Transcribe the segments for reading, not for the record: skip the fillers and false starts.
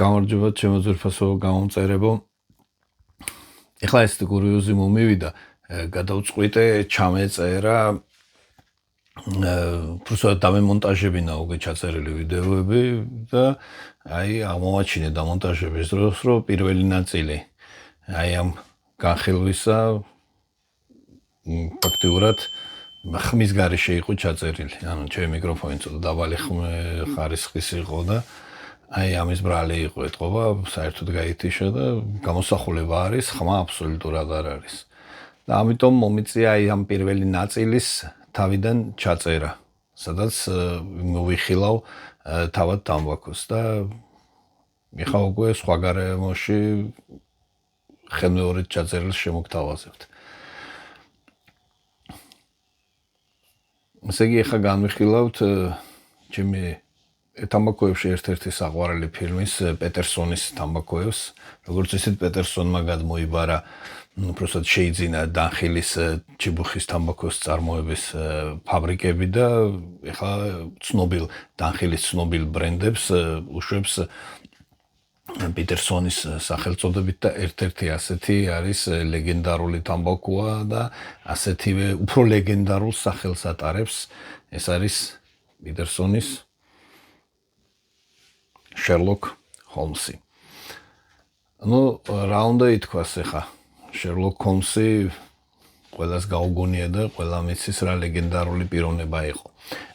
გამარჯობა ჩემო ძვირფასო გამომწერებო. ეხლა ეს კურიოზი მომივიდა, გადავწყვიტე ჩამეწერა просто დამემონტაჟებინა უკვე ჩაწერილი ვიდეოები და აი აღმოვაჩინე დამონტაჟების დროს რომ პირველი ნაწილი აი ამ განხილვისა ფაქტიურად ხმის გარეშე იყო ჩაწერილი. ანუ ჩემი მიკროფონი ცოტა დაბალი ხარისხის იყო და აი ამის ბრალი იყო ეთყობა, საერთოდ გაითიშა და გამოსახულება არის, ხმა აბსოლუტურად არ არის. და ამიტომ მომიწია აი ამ პირველი ნაწილის თავიდან ჩაწერა, სადაც მოვიხილავ თავად თამბაქოს და მიხავ უკვე სხვა გარემოში ხელმეორედ ჩაწერილს შემოგთავაზებთ. ესე იგი ახლა განვიხილავთ ჩემი თამბაქოებში ერთ-ერთი საყვარელი ფილმის პეტერსონის თამბაქოებს. როგორც ისეთ პეტერსონმა გადმოიბარა უბრალოდ შეიძინა დანხილის ჩიბუხის თამბაქოს წარმოების ფაბრიკები და ახლა ცნობილ დანხილის ცნობილ ბრენდებს უშვებს პეტერსონის სახელწოდებით და ერთ-ერთი ასეთი არის ლეგენდარული თამბაქოა და ასეთივე უფრო ლეგენდარულ სახელს ატარებს. ეს არის პეტერსონის Sherlock Holmes-ი. Ну, რა უნდა ითქვას ახლა? Sherlock Holmes-ი ყველას გაუგონია და ყველამ იცის რა ლეგენდარული პიროვნება იყო.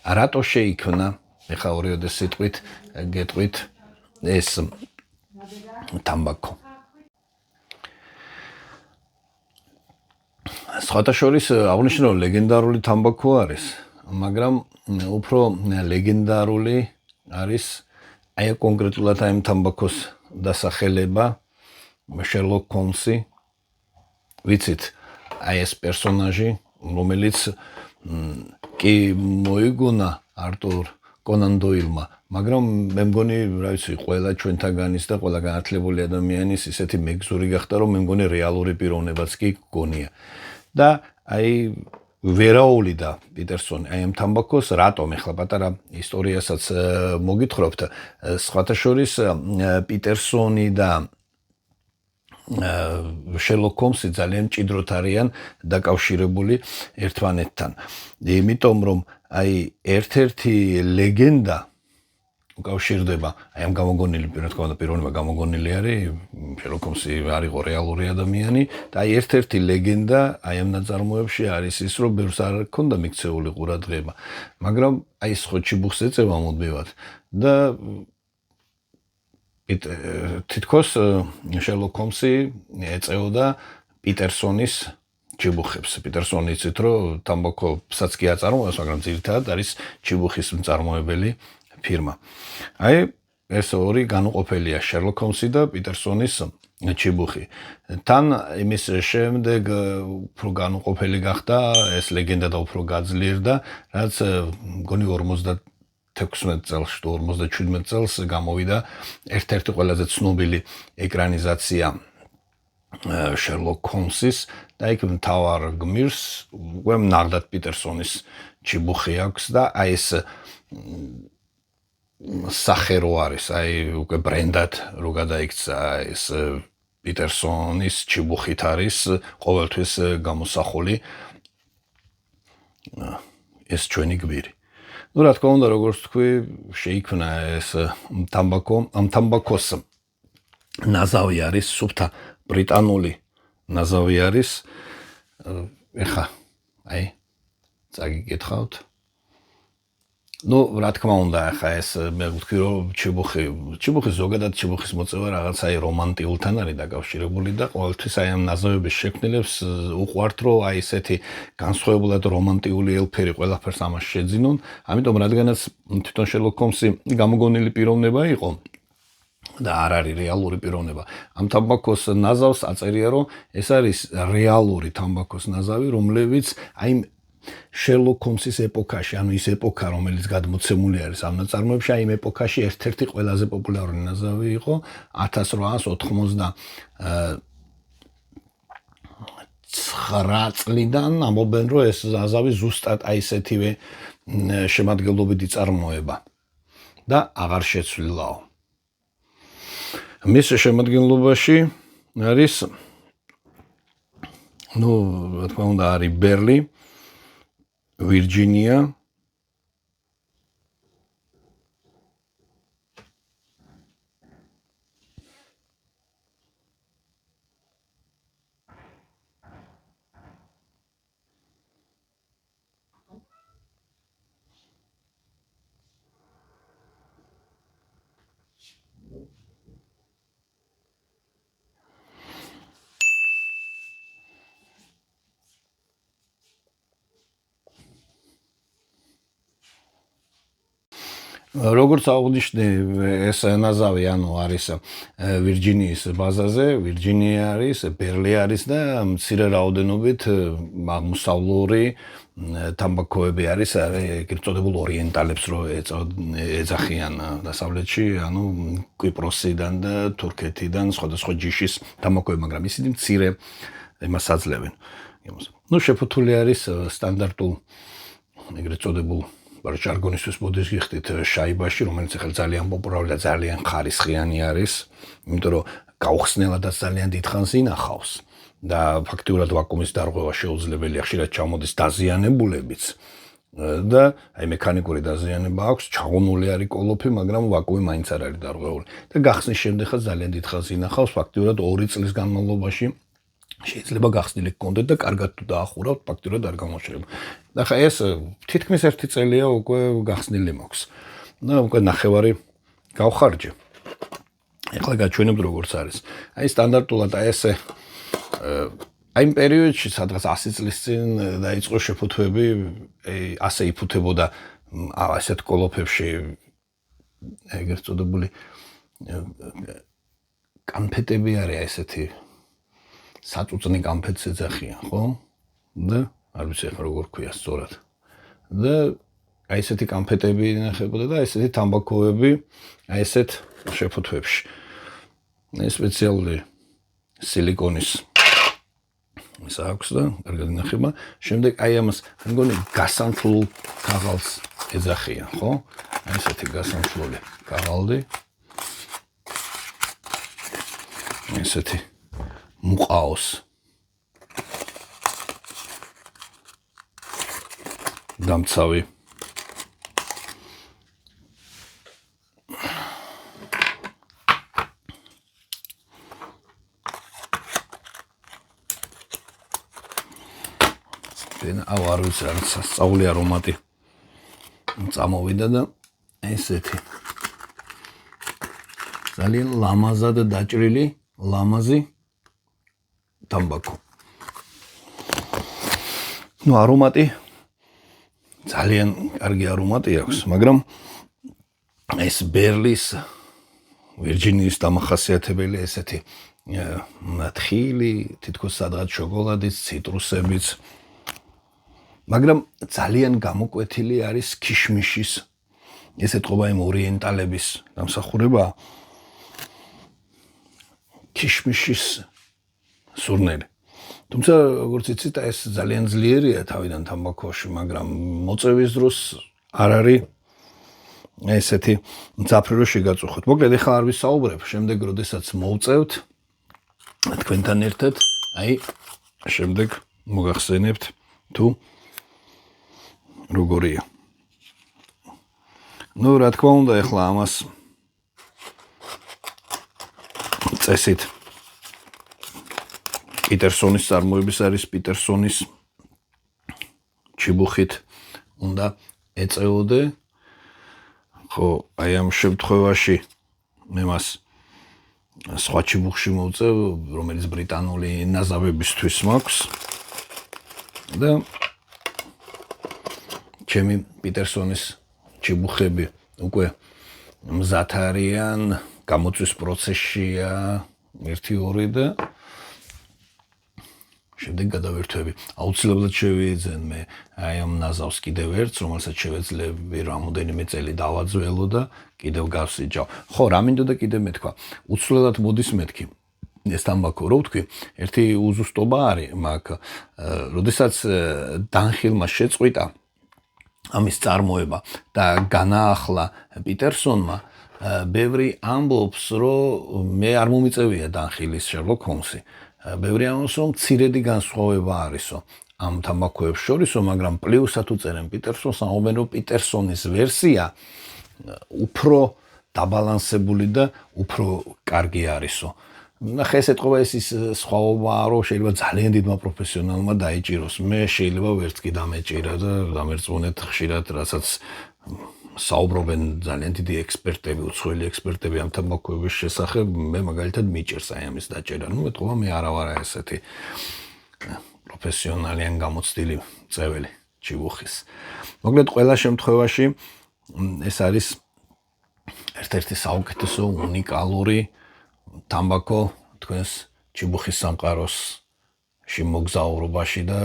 რატო შეიქმნა, ახლა ორიოდე სიტყვით გეტყვით ეს თამბაქო. სხვათა შორის აღნიშნო ლეგენდარული თამბაქო არის, მაგრამ უფრო ლეგენდარული არის აი კონკრეტულად ამ თამბაქოს დასახელება Sherlock Holmes-ი. ვიცით, აი ეს პერსონაჟი, რომელიც კი მოიგონა არტურ კონან დოილმა, მაგრამ მე მგონი, რა ვიცი, ყველა ჩვენთაგანის და ყველა განათლებული ადამიანის ისეთი მეგზური გახდა, რომ მე მგონი რეალური პიროვნებაც კი გონია. და აი ვერაულიდა პეტერსონი აი ამ თამბაქოს, რატომ ახლა პატარა ისტორიასაც მოგითხრობთ. სხვათა შორის პეტერსონი და Sherlock Holmes ძალიან მჭიდროდ არიან დაკავშირებული ერთმანეთთან. იმიტომ რომ აი ერთ-ერთი ლეგენდა უკავშირდება აი ამ გამოგონილი პიროვნება გამოგონილი არის Sherlock Holmes-ი არ იყო რეალური ადამიანი და აი ერთ-ერთი ლეგენდა აი ამ ნაწარმოებში არის ის რომ ბევრს არ ჰქონდა მიქცეული ყურადღება, მაგრამ აი ეს ხო ჩიბუხს ეწევა მუდმივად და თითქოს Sherlock Holmes-ი ეწეოდა პეტერსონის ჩიბუხებს. პეტერსონი იცით რომ თამბაქოსაც კი აწარმოებს, მაგრამ ძირითადად არის ჩიბუხის მწარმოებელი ფირმა. აი ეს ორი განუყოფელია Sherlock Holmes-ი და პეტერსონის ჩიბუხი. თან იმის შემდეგ უფრო განუყოფელი გახდა ეს ლეგენდა და უფრო გაძლიერდა, რაც მგონი 56 წელს, 57 წელს გამოვიდა ერთ-ერთი ყველაზე ცნობილი ეკრანიზაცია Sherlock Holmes-ის და იქ მთავარ გმირს უკვე ნახდათ პეტერსონის ჩიბუხი აქვს და აი ეს სახე რო არის, აი უკვე ბრენდად რო გადაიქცა ეს პეტერსონის ჩიბუხით არის ყოველთვის გამოსახული ეს ჩვენი გმირი. Ну, რა თქმა უნდა, როგორც თქვი, შეიქმნა ეს თამბაქო, ამ თამბაქოს ნაზავი არის სუფთა ბრიტანული ნაზავი არის. ეხა, აი, წაგიკითხავთ. Ну, რა თქმა უნდა, ახლა ეს მე ვთქვი რომ ჩიბუხი ზოგადად ჩიბუხის მოწევა რაღაცა რომანტიულთან არის დაკავშირებული და ყოველთვის აი ამ ნაზავების შექმნილებს უყვართ რომ აი ესეთი განსხვავებულად რომანტიული ელფერი ყველაფერს ამას შეძინონ. ამიტომ რადგანაც თვითონ Sherlock Holmes-ი გამოგონილი პიროვნება იყო და არ არის რეალური პიროვნება. ამ თამბაქოს ნაზავს აწერია რომ ეს არის რეალური თამბაქოს ნაზავი, რომლებიც აი Sherlock Holmes-ის ეპოქაში, ანუ ის ეპოქა, რომელიც გადმოცემული არის ამ ნაწარმოებში, აი იმ ეპოქაში ერთ-ერთი ყველაზე პოპულარული ნაზავი იყო 1899 წლიდან ამბობენ, რომ ეს ნაზავი ზუსტად აი ესეთივე შემადგენლობით იწარმოება და აღარ შეცვლილაო. მის შემადგენლობაში არის რა თქმა უნდა არის ბერლი, ვირჯინია, როგორც აღნიშნე, ეს ნაზავი არის ვირჯინიის ბაზაზე, ვირჯინია არის, ბერლი არის და მცირე რაოდენობით აღმოსავლური თამბაქოები არის, ეგრეთ წოდებულ ორიენტალებს რო ეძახიან დასავლეთში, კვიპროსიდან და თურქეთიდან სხვადასხვა ჯიშის თამბაქოები, მაგრამ ისინი მცირე იმას აძლევენ. შეფუთული არის სტანდარტულ ეგრეთ წოდებულ ჟარგონისთვის მოდის გიხდით შაიბაში, რომელიც ახლა ძალიან პოპულარული და ძალიან ხარისხიანი არის, იმიტომ რომ გაუხსნელადაც ძალიან დიდხანს ინახავს და ფაქტიურად ვაკუუმის დარღვევა შეუძლებელია, ხშირად ჩამოდის დაზიანებულებიც და მექანიკური დაზიანება აქვს, ჩაღუნული არის კოლოფი, მაგრამ ვაკუუმი მაინც არ არის დარღვეული და გახსნის შემდეგაც ძალიან დიდხანს ინახავს, ფაქტიურად 2 წლის განმავლობაში შეიძლება გახსნილი გქონდეთ და კარგად თუ დაახურავთ, ფაქტიურად არ გამოჩნდება. და ხა ეს თითქმის 1 წელია უკვე გახსნილი მაქვს. და უკვე ნახევარი გავხარჯე. ეხლა გაჩვენებთ როგორც არის. სტანდარტულად ესე იმ პერიოდში, სადღაც 100 წლის წინ დაიწყო შეფუთვები, ასე იფუთებოდა ასეთ კოლოფებში ეგრეთ წოდებული კანფეტები არის ესეთი საწუწნი კანფეტს ეძახიან, ხო? და არ ვიცი ახლა როგორ ქვია სწორად. და ესეთი კანფეტები ინახებოდა და ესეთი თამბაქოები ესეთ შეფუთვებში. ეს სპეციალური სილიკონის ის აქვს და კარგად ინახება. შემდეგ ამას მგონი გასანთლულ ქაღალდს ეძახიან, ხო? ესეთი გასანთლული ქაღალდი. ესეთი მუყაოს დამცავი არ ვიცი რა სასწაული არომატი წამოვიდა და ესეთი ძალიან ლამაზად დაჭრილი ლამაზი თამბაქო. არომატი ძალიან კარგი არომატი აქვს, მაგრამ ეს ბერლის ვირჯინიის დამახასიათებელი ესეთი თხილი, თითქოს სადღაც შოკოლადის, ციტრუსებიც, მაგრამ ძალიან გამოკვეთილი არის ქიშმიშის, ეს ეთყობა იმ ორიენტალების დამსახურება, ქიშმიშის სურნელი. თუმცა როგორც იცით, ეს ძალიან ძლიერია თავიდან თამბაქოში, მაგრამ მოწევის დროს არ არის ესეთი მძაფრი რომ შეგაწუხოთ. მოკლედ ეხლა არ ვისაუბრებ, შემდეგ როდესაც მოვწევთ თქვენთან ერთად, შემდეგ მოგახსენებთ თუ როგორია. რა თქმა უნდა, ეხლა ამას წესით პიტერსონის წარმოების არის პიტერსონის ჩიბუხით უნდა ეწეოდე. ხო, ამ შემთხვევაში მე მას სხვა ჩიბუხში მოვწევ, რომელიც ბრიტანული ნაზავებისთვის მაქვს და ჩემი პიტერსონის ჩიბუხები უკვე მზად არიან, გამოწვის პროცესშია 1-2 და შემდეგ გადავერთვები. აუცილებლად შევიძენ მე ამ ნაზავს კიდევ ერთს, რომელსაც შევეძლები რამოდენიმე წელი დავაძველო და კიდევ გავსიჯავ. ხო, რა მინდოდა კიდევ მეთქვა. უცვლელად მოდის მეთქი. ეს თამბაქო რო ვთქვი, ერთი უზუსტობა არის მაგ, როდესაც დანხილმა შეწყვიტა ამის წარმოება და განაახლა პიტერსონმა, ბევრი ამბობს, რომ მე არ მომიწევია დანხილის Sherlock Holmes-ი. ბევრი ამბობს, რომ მცირედი განსხვავება არისო ამ თამბაქოებს შორისო, მაგრამ პლუსად უწერენ პიტერსონს, ამბობენ, რომ პიტერსონის ვერსია უფრო დაბალანსებული და უფრო კარგი არისო. ნახე, ეს ეთყობა ის სხვაობაა, რომ შეიძლება ძალიან დიდმა პროფესიონალმა დაიჭიროს. მე შეიძლება ვერც კი დამეჭირა და დამერწმუნეთ ხშირად, რასაც საუბრობენ ძალიან დიდი ექსპერტები, უცხოელი ექსპერტები ამ თამბაქოების შესახებ, მე მაგალითად მიჭერს აი ამის დაჭერა. ეთყობა მე არა ვარ ესეთი პროფესიონალი ან გამოცდილი წეველი ჩიბუხის. მოკლედ ყველა შემთხვევაში ეს არის ერთ-ერთი საუკეთესო უნიკალური თამბაქო თქვენს ჩიბუხის სამყაროსში მოგზაურობაში და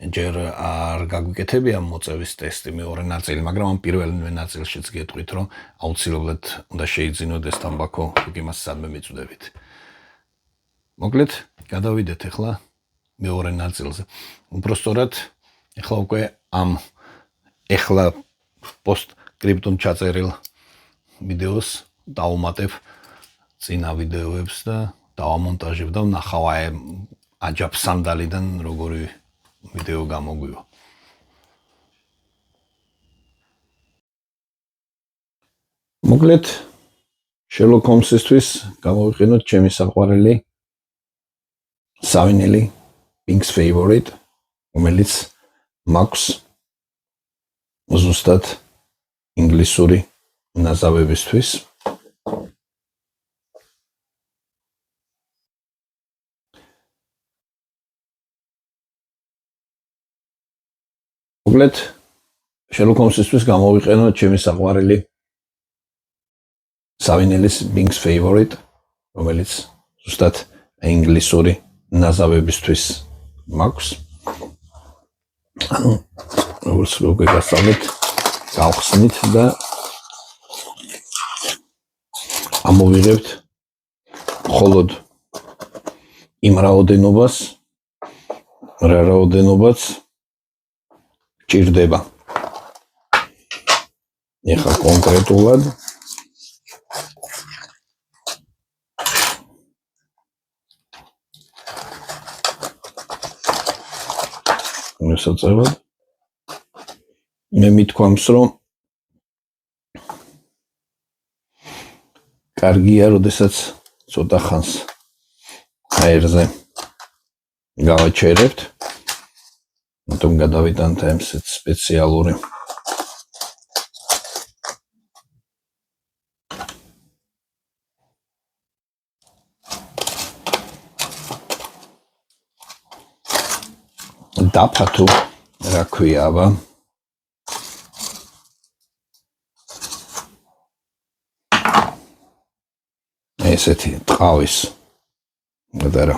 ჯერ არ გაგვიკეთებია მოწევის ტესტი მეორე ნაწილი, მაგრამ ამ პირველივე ნაწილშიც გეტყვით, რომ აუცილებლად უნდა შეიძინოთ ეს თამბაქო, თუ იმას სადმე მიწვდებით. მოკლედ, გადავიდეთ ახლა მეორე ნაწილზე. უпростоრად, ახლა უკვე ამ ახლა პოსტსკრიპტუმ ჩაწერილ ვიდეოს დავუმატებ წინა ვიდეოებს და დავამონტაჟებ და ვნახავ აი აჯაფ სანდალიდან როგორი ვიდეო გამოგვივა. მოკლედ, Sherlock Holmes-ისთვის გამოვიყენოთ ჩემი საყვარელი სავინელი Pink's Favorite, რომელიც მაქვს ზუსტად ინგლისური ნაზავებისთვის. მოკლედ, Sherlock Holmes-ისთვის გამოვიყენოთ ჩემი საყვარელი სავინელის Pink's Favorite, რომელიც ზუსტად ინგლისური ნაზავებისთვის მაქვს. როგორც უკვე გასწავლეთ, გავხსნით და ამოვიღებთ მხოლოდ იმ რაოდენობას, რა რაოდენობაც ჭირდება. ეხლა კონკრეტულად მოსაწევად მე მithქვამს, რომ კარგია, როდესაც ცოტა ხანს აერზე გავაჩერებთ, potom გადავიტანთ ამ სპეციალური დაფათო, რა ქვია, აბა ესეთი ტყავის გადარა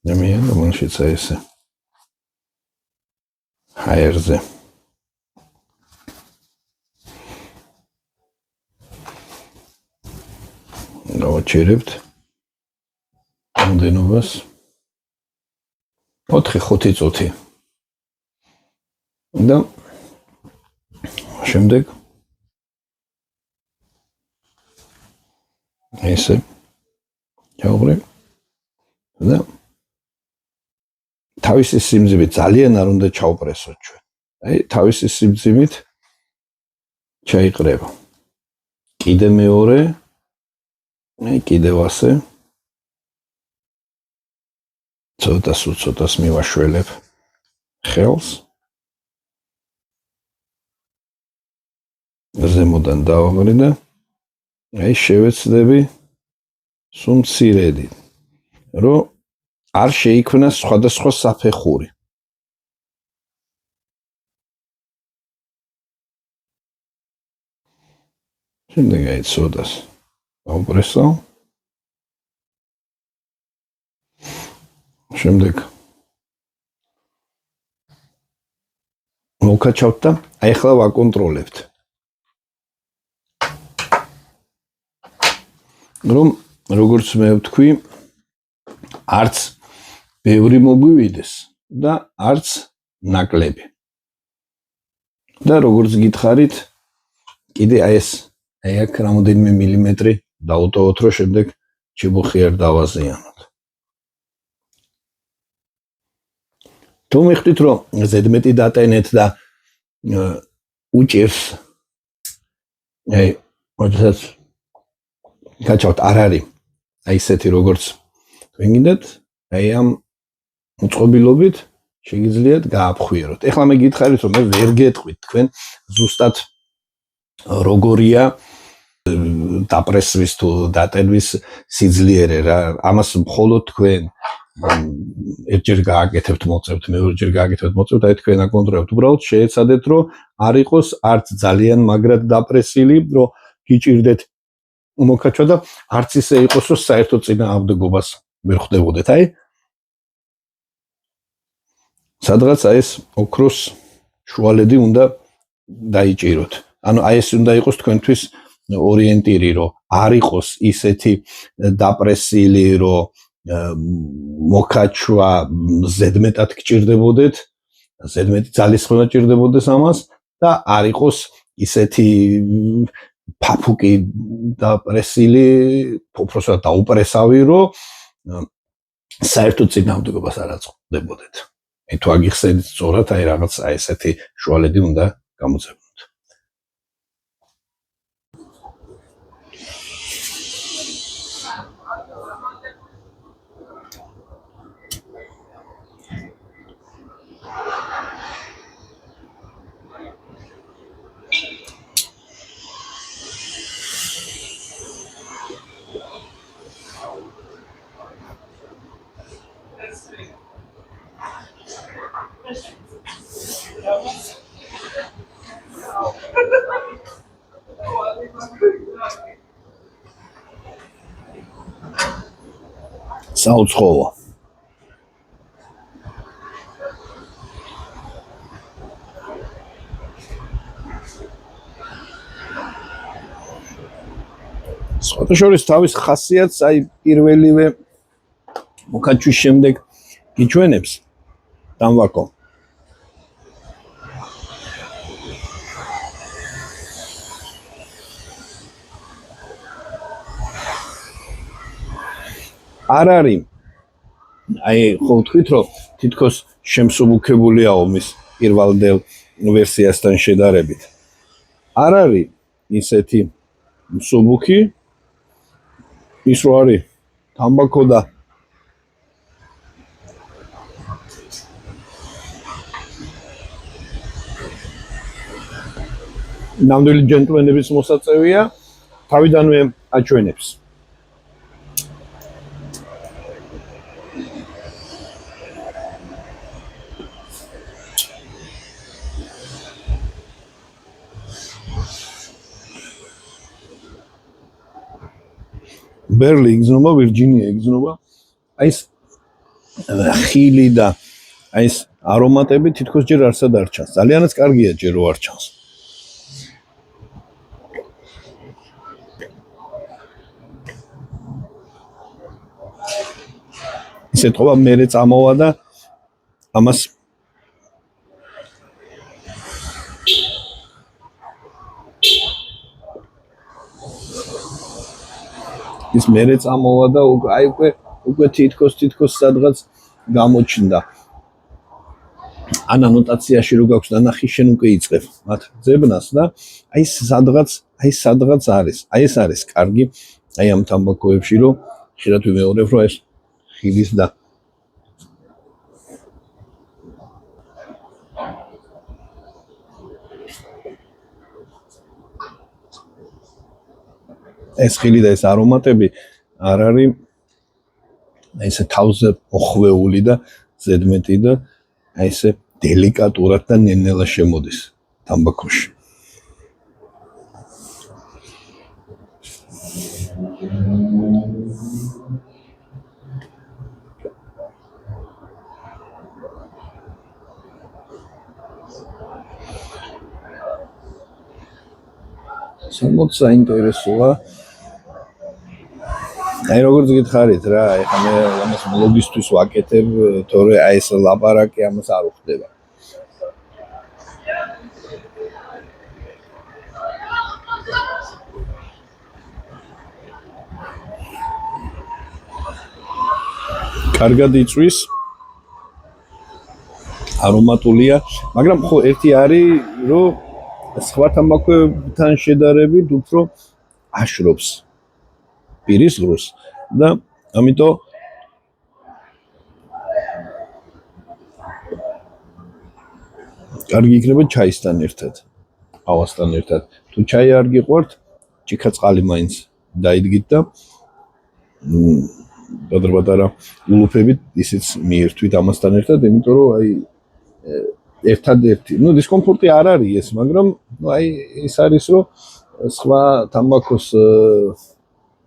ნემიან რომელშიც ესე ჰაერზე გავაჩერებთ რამდენობას 4-5 წუთი და შემდეგ ესე ჩავღრებ და თავისი სიმძიმით ძალიან არ უნდა ჩავპრესოთ ჩვენ. აი თავისი სიმძიმით ჩაიყრება. კიდე მეორე, აი კიდევ ასე. ცოტას მივაშველებ ხელს. ზემოდან დავაღრი და აი შევეცდები სულ მცირედი, რომ არ შეიქმნას სხვადასხვა საფეხური. შემდეგ აი ცოტას ავპრესავ. შემდეგ მოვკაჩავთ და აი ახლა ვაკონტროლებთ. რომ როგორც მე ვთქვი, არც ბევრი მოგვივიდეს და არც ნაკლები. და როგორც გითხარით, კიდე ეს აქ რამოდენიმე მილიმეტრი დაუტოვოთ, რომ შემდეგ ჩიბუხი არ დავაზიანოთ. თუ მიხდით, რომ ზედმეტი დატენეთ და უჭირს როდესაც გაჩვენოთ არ არის ესეთი როგორც თქვენ გინდათ, ამ მოწყობილობით შეგიძლიათ გააფხვიეროთ. ეხლა მე გითხარით, რომ მე ვერ გეტყვით თქვენ ზუსტად როგორია დაპრესვის თუ დატენვის სიძლიერე რა. ამას მხოლოდ თქვენ ერთჯერ გააკეთებთ, მოწევთ, მეორეჯერ გააკეთებთ, მოწევთ, აი თქვენ აკონტროლებთ. უბრალოდ შეეცადეთ, რომ არ იყოს არც ძალიან მაგრად დაპრესილი, რომ გიჭირდეთ მოკაჩვა და არც ისე იყოს, რომ საერთოდ წინააღმდეგობას ვერ ხვდებოდეთ. აი სადღაც ეს ოქროს შუალედი უნდა დაიჭიროთ. ანუ აი ეს უნდა იყოს თქვენთვის ორიენტირი, რომ არ იყოს ისეთი დაპრესილი, რომ მოკაჩვა ზედმეტად გჭირდებოდეთ, ზედმეტი ძალისხმევა ჭირდებოდეს ამას და არ იყოს ისეთი ფაფუკი დაპრესილი, უბრალოდ დაუპრესავი, რომ საერთოდ წინააღმდეგობას არ აწყდებოდეთ. თუ აგიხსენით სწორად, აი რაღაც აი ესეთი შუალედი უნდა გამოწევოთ. საუცხოო. სხვადასხვა თავის ხასიათს აი პირველივე მოკაჩვის შემდეგ გიჩვენებს დამვაკო. არ არის აი ხო ვთქვით, რომ თითქოს შემსუბუქებულიაო მის პირველდელ ვერსიასთან შედარებით. არ არის ისეთი მსუბუქი, ის რო არის თამბაქო და ნამდვილი ჯენტლმენების მოსაწევია, თავიდანვე აჩვენებს. ბერლი იგზნობა, ვირჯინია იგზნობა. აი ეს ხილი და აი ეს არომატები თითქოს ჯერ არსად არ ჩანს. ძალიანაც კარგია ჯერ რო არ ჩანს. ისე თქო მერე წამოვა და ამას ის მერე წამოვა და აი უკვე თითქოს სადღაც გამოჩნდა. ან ანოტაციაში რო გაქვს დანახი, შენ უკვე იწყებ მათ ძებნას და აი სადღაც არის. აი ეს არის კარგი აი ამ თამბაქოებში, რომ ხშირად ვიმეორებ, რომ ეს ხილის და ეს ხილი და ეს არომატები არ არის ესე თავზე მოხვეული და ზედმეტი და აი ესე დელიკატურად და ნენელა შემოდის თამბაქოში. სამოთ საინტერესოა. აი როგორც გითხარით რა, ეხლა მე ამას მლოგისთვის ვაკეთებ, თორე აი ეს ლაპარაკი ამას არ უხდება. კარგად იწვის. არომატულია, მაგრამ ხო ერთი არის, რომ სხვა თამბაქოებთან შედარებით უფრო აშრობს პირის ღრუს და ამიტომ კარგი იქნება ჩაისთან ერთად, ყავასთან ერთად. თუ ჩაი არ გიყვართ, ჭიქა წყალი მაინც დაიდგით და პატარ-პატარა ულუფებით ისიც მიერთვით ამასთან ერთად, იმიტომ რომ აი ერთადერთი, დისკომფორტი არ არის ეს, მაგრამ აი ის არის, რომ სხვა თამბაქოს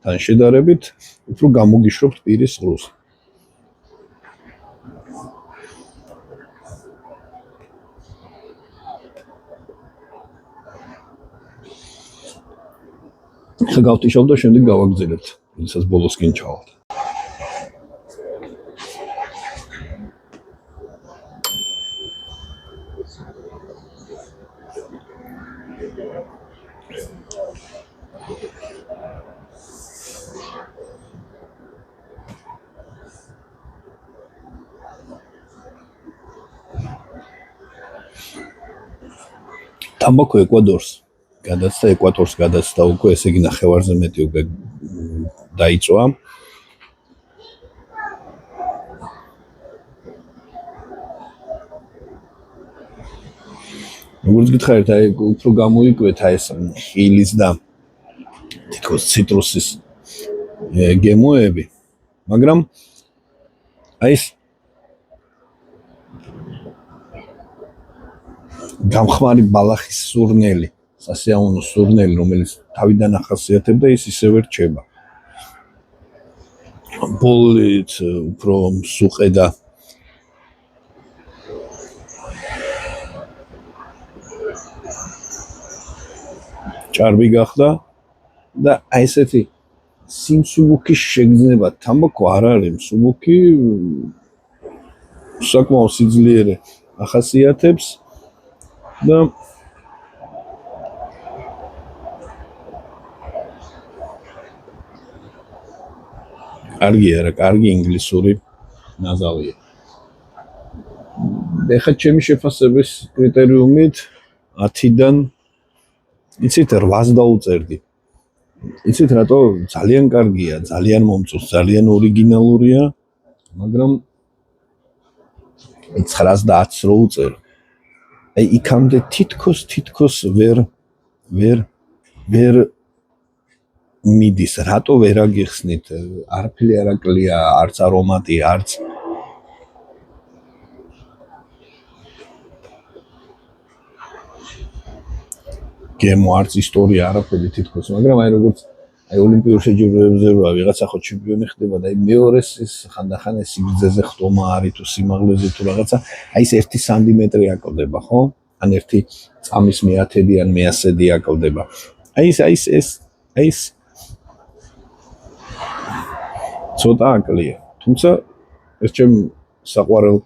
თან შედარებით უფრო გამოგიშრობთ პირის ღრუს. ხა გავტიშავ და შემდეგ გავაგზავნებთ, როდესაც ბოლოსკენ ჩავალთ. თამბაქო ეკვადორს გადაწყდა, ეკვატორს გადაწყდა უკვე, ესე იგი ნახევარზე მეტი უკვე დაიწვა. როგორც გითხარით, აი უფრო გამოიკვეთა ეს ხილის და თითქოს ციტრუსის გემოები, მაგრამ აი ეს გამხმარი ბალახის სურნელი, სასიამოვნო სურნელი, რომელიც თავიდან ახასიათებდა, ის ისევ რჩება. ბოლით უფრო მსუყე და ჭარბი გახდა და აი ესეთი სიმსუბუქის შეგრძნება თამბაქო არ არის, მსუბუქი საკმაოდ სიძლიერე ახასიათებს და კარგი ინგლისური ნაზავია. ეხლა ჩემი შეფასების კრიტერიუმით 10-დან იცით 8-ს დაუწერდი. იცით რატო? ძალიან კარგია, ძალიან მომწონს, ძალიან ორიგინალურია, მაგრამ 9-ს და 10-ს რო უწერ. აი იქამდე თითქოს ვერ მიდის, რატო ვერ აგიხსნით? არაფერი არ აკლია, არც არომატი, არც გემო, არც ისტორია, არაფერი თითქოს, მაგრამ აი როგორც აი ოლიმპიურ შეჯიბრებებზე რა ვიღაცა ხო ჩემპიონი ხდება და აი მეორეს ის ხანდახან ეს სიგრძეზე ხტომა არის თუ სიმაღლეზე თუ რაღაცა, აი ეს 1 სანტიმეტრი აკლდება, ხო? ან 1 წამის მე-10 ან მე-100 აკლდება. აი ეს ცოტა აკლია. თუმცა ეს ჩემ საყვარელ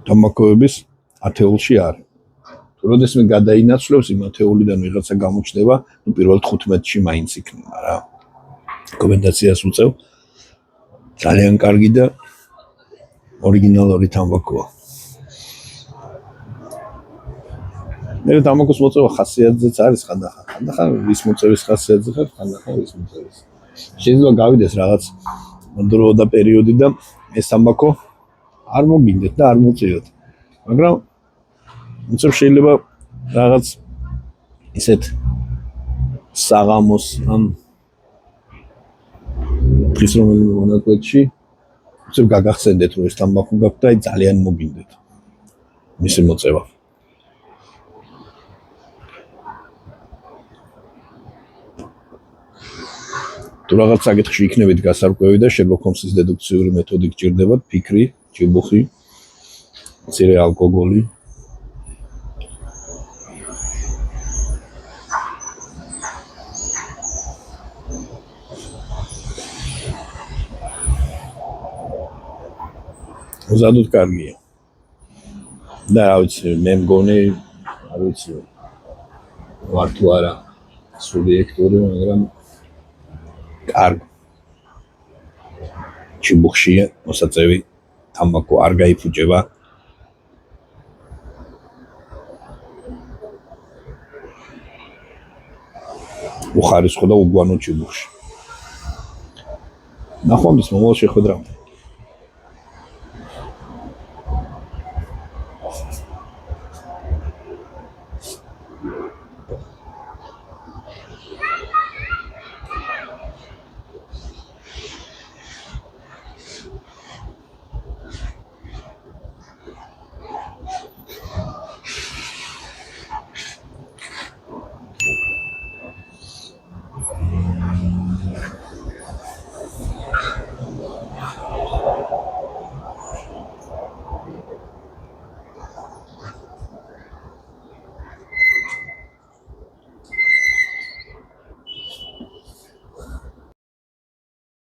თამბაქოების ათეულში არის. თუ როდესმე გადაინაცვლებს იმ ათეულიდან ვიღაცა გამოჩნდება, პირველ 15-ში მაინც იქნება რა. რეკომენდაციას უწევ. ძალიან კარგი და ორიგინალური თამბაქოა. მე თამბაქოს მოწევა ხასიათზეც არის ხანდახან ვის მოწევის ხასიათზე ხარ, ხანდახან ვის მოწევის. შეიძლება გავიდეს რაღაც დრო და პერიოდი და ეს თამბაქო არ მოგინდეთ და არ მოწიოთ. მაგრამ უცებ შეიძლება რაღაც ისეთ საღამოს ან დღის რომელიმე მონაკვეთში უცებ გაგახსენდეთ, რომ ეს თამბაქო გაქვთ და ძალიან მოგინდეთ მისი მოწევა. თუ რაღაც საკითხში იქნებით გასარკვევი და შერლოკ ჰოლმსის დედუქციური მეთოდი გჭირდებათ, ფიქრი, ჭიბუხი, მცირე ალკოგოლი. ზადოთ კარგია. და რა ვიცი, მე მგონი, არ ვიცი, ვარ თუ არა სუბიექტური, მაგრამ კარგ ჩიბუხშია მოსაწევი თამბაქო არ გაიფუჭება. უხარისხო და უგვანო ჩიბუხში. ნახვამდის მომავალ შეხვედრამდე.